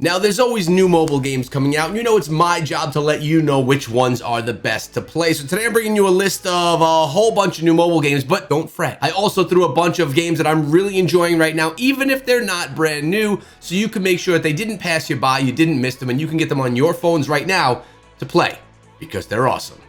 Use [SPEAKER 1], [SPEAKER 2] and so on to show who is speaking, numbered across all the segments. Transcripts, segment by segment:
[SPEAKER 1] Now, there's always new mobile games coming out, and you know it's my job to let you know which ones are the best to play. So today I'm bringing you a list of a whole bunch of new mobile games, but don't fret. I also threw a bunch of games that I'm really enjoying right now, even if they're not brand new, so you can make sure that they didn't pass you by, you didn't miss them, and you can get them on your phones right now to play, because they're awesome.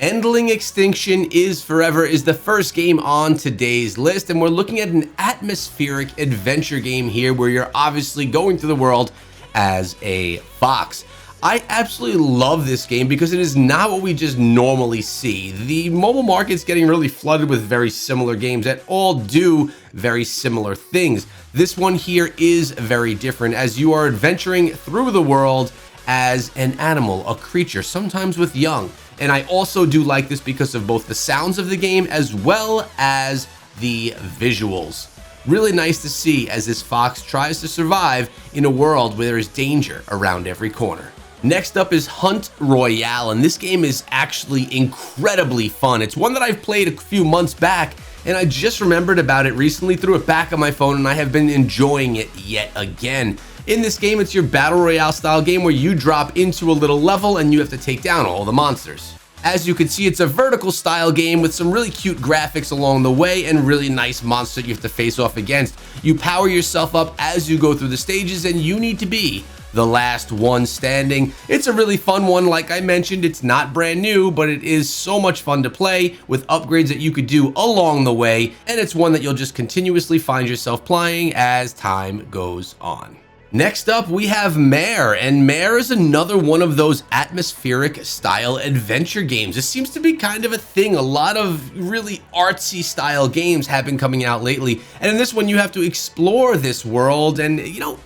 [SPEAKER 1] ENDLING Extinction is Forever is the first game on today's list, and we're looking at an atmospheric adventure game here where you're obviously going through the world as a fox. I absolutely love this game because it is not what we just normally see. The mobile market's getting really flooded with very similar games that all do very similar things. This one here is very different as you are adventuring through the world as an animal, a creature, sometimes with young. And I also do like this because of both the sounds of the game as well as the visuals. Really nice to see as this fox tries to survive in a world where there is danger around every corner. Next up is Hunt Royale, and this game is actually incredibly fun. It's one that I've played a few months back, and I just remembered about it recently, threw it back on my phone, and I have been enjoying it yet again. In this game, it's your battle royale style game where you drop into a little level and you have to take down all the monsters. As you can see, it's a vertical style game with some really cute graphics along the way and really nice monsters you have to face off against. You power yourself up as you go through the stages and you need to be the last one standing. It's a really fun one. Like I mentioned, it's not brand new, but it is so much fun to play with upgrades that you could do along the way. And it's one that you'll just continuously find yourself playing as time goes on. Next up, we have Mare, and Mare is another one of those atmospheric style adventure games. This seems to be kind of a thing. A lot of really artsy style games have been coming out lately. And in this one, you have to explore this world and, you know,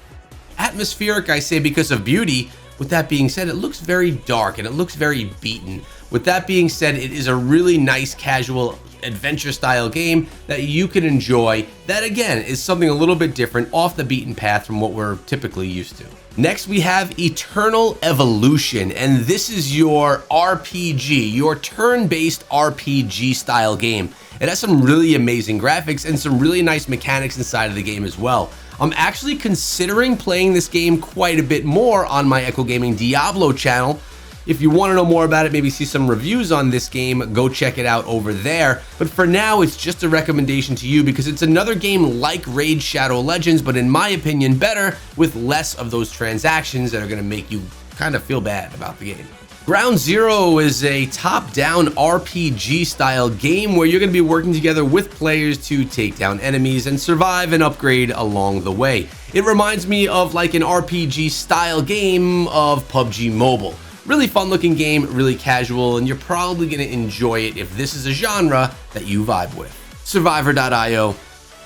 [SPEAKER 1] atmospheric, I say because of beauty. With that being said, it looks very dark and it looks very beaten. With that being said, it is a really nice casual adventure style game that you can enjoy that again is something a little bit different off the beaten path from what we're typically used to. Next we have Eternal Evolution, and this is your RPG, your turn-based RPG style game. It has some really amazing graphics and some really nice mechanics inside of the game as well. I'm actually considering playing this game quite a bit more on my Echo Gaming Diablo channel. If you want to know more about it, maybe see some reviews on this game, go check it out over there. But for now, it's just a recommendation to you because it's another game like Raid Shadow Legends, but in my opinion, better with less of those transactions that are going to make you kind of feel bad about the game. Ground Zero is a top-down RPG style game where you're going to be working together with players to take down enemies and survive and upgrade along the way. It reminds me of like an RPG style game of PUBG Mobile. Really fun looking game, really casual, and you're probably going to enjoy it if this is a genre that you vibe with. Survivor.io,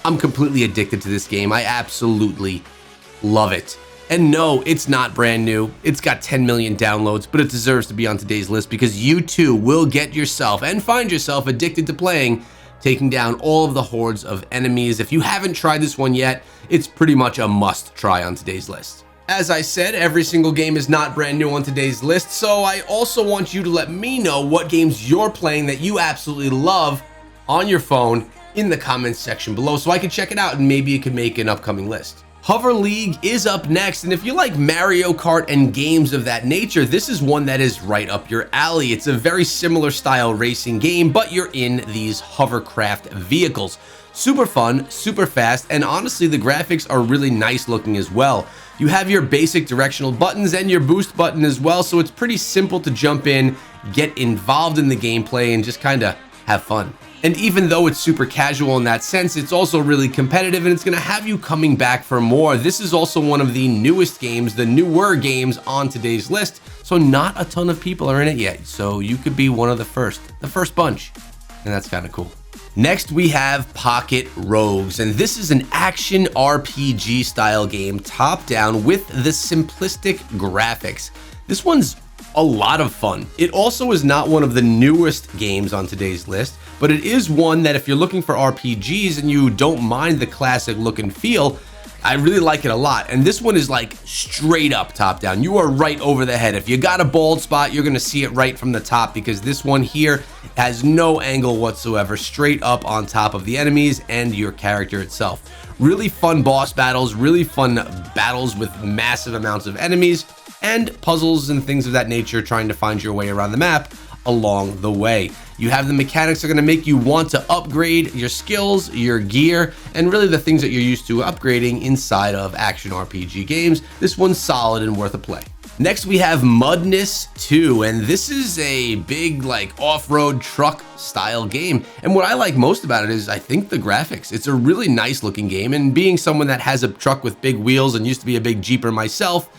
[SPEAKER 1] I'm completely addicted to this game. I absolutely love it. And no, it's not brand new. It's got 10 million downloads, but it deserves to be on today's list because you too will get yourself and find yourself addicted to playing, taking down all of the hordes of enemies. If you haven't tried this one yet, it's pretty much a must try on today's list. As I said, every single game is not brand new on today's list, so I also want you to let me know what games you're playing that you absolutely love on your phone in the comments section below so I can check it out and maybe it could make an upcoming list. Hover League is up next, and if you like Mario Kart and games of that nature, this is one that is right up your alley. It's a very similar style racing game, but you're in these hovercraft vehicles. Super fun, super fast, and honestly the graphics are really nice looking as well. You have your basic directional buttons and your boost button as well, so it's pretty simple to jump in, get involved in the gameplay, and just kind of have fun. And even though it's super casual in that sense, it's also really competitive and it's going to have you coming back for more. This is also one of the newest games, the newer games on today's list, so not a ton of people are in it yet, so you could be one of the first bunch, and that's kind of cool. Next, we have Pocket Rogues, and this is an action RPG style game, top down with the simplistic graphics. This one's a lot of fun. It also is not one of the newest games on today's list, but it is one that if you're looking for RPGs and you don't mind the classic look and feel, I really like it a lot. And this one is like straight up top down. You are right over the head. If you got a bald spot, you're gonna see it right from the top, because this one here has no angle whatsoever, straight up on top of the enemies and your character itself. Really fun boss battles, really fun battles with massive amounts of enemies, and puzzles and things of that nature, trying to find your way around the map along the way. You have the mechanics that are going to make you want to upgrade your skills, your gear, and really the things that you're used to upgrading inside of action RPG games. This one's solid and worth a play. Next, we have MUDNESS 2, and this is a big like off-road truck style game. And what I like most about it is I think the graphics. It's a really nice looking game, and being someone that has a truck with big wheels and used to be a big Jeeper myself,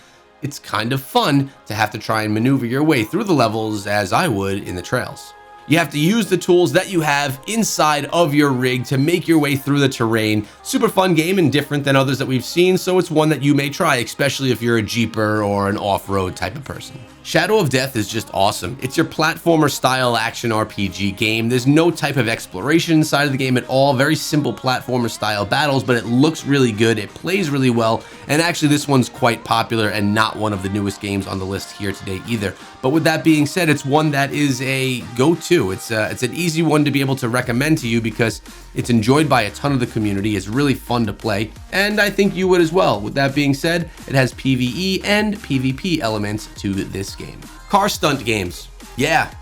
[SPEAKER 1] it's kind of fun to have to try and maneuver your way through the levels as I would in the trails. You have to use the tools that you have inside of your rig to make your way through the terrain. Super fun game and different than others that we've seen, so it's one that you may try, especially if you're a Jeeper or an off-road type of person. Shadow of Death is just awesome. It's your platformer style action RPG game. There's no type of exploration inside of the game at all. Very simple platformer style battles, but it looks really good. It plays really well. And actually this one's quite popular and not one of the newest games on the list here today either. But with that being said, it's one that is a go-to. It's an easy one to be able to recommend to you because it's enjoyed by a ton of the community. It's really fun to play, and I think you would as well. With that being said, it has PvE and PvP elements to this game. Car stunt games. Yeah,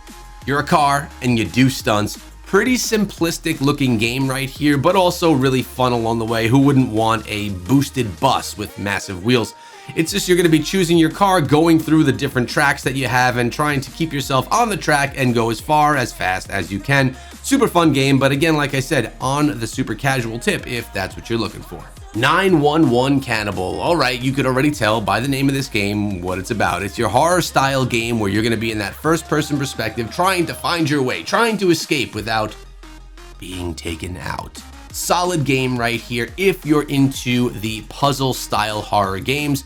[SPEAKER 1] you're a car and you do stunts. Pretty simplistic looking game right here, but also really fun along the way. Who wouldn't want a boosted bus with massive wheels? It's just you're going to be choosing your car, going through the different tracks that you have and trying to keep yourself on the track and go as far as fast as you can. Super fun game, but again, like I said, on the super casual tip if that's what you're looking for. 911 Cannibal. All right, you could already tell by the name of this game what it's about. It's your horror style game where you're going to be in that first person perspective, trying to find your way, trying to escape without being taken out. Solid game right here if you're into the puzzle style horror games.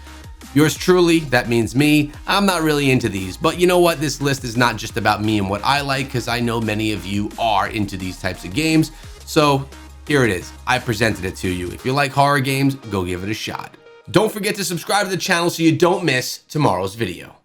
[SPEAKER 1] Yours truly, that means me. I'm not really into these, but you know what? This list is not just about me and what I like, because I know many of you are into these types of games. So here it is. I presented it to you. If you like horror games, go give it a shot. Don't forget to subscribe to the channel so you don't miss tomorrow's video.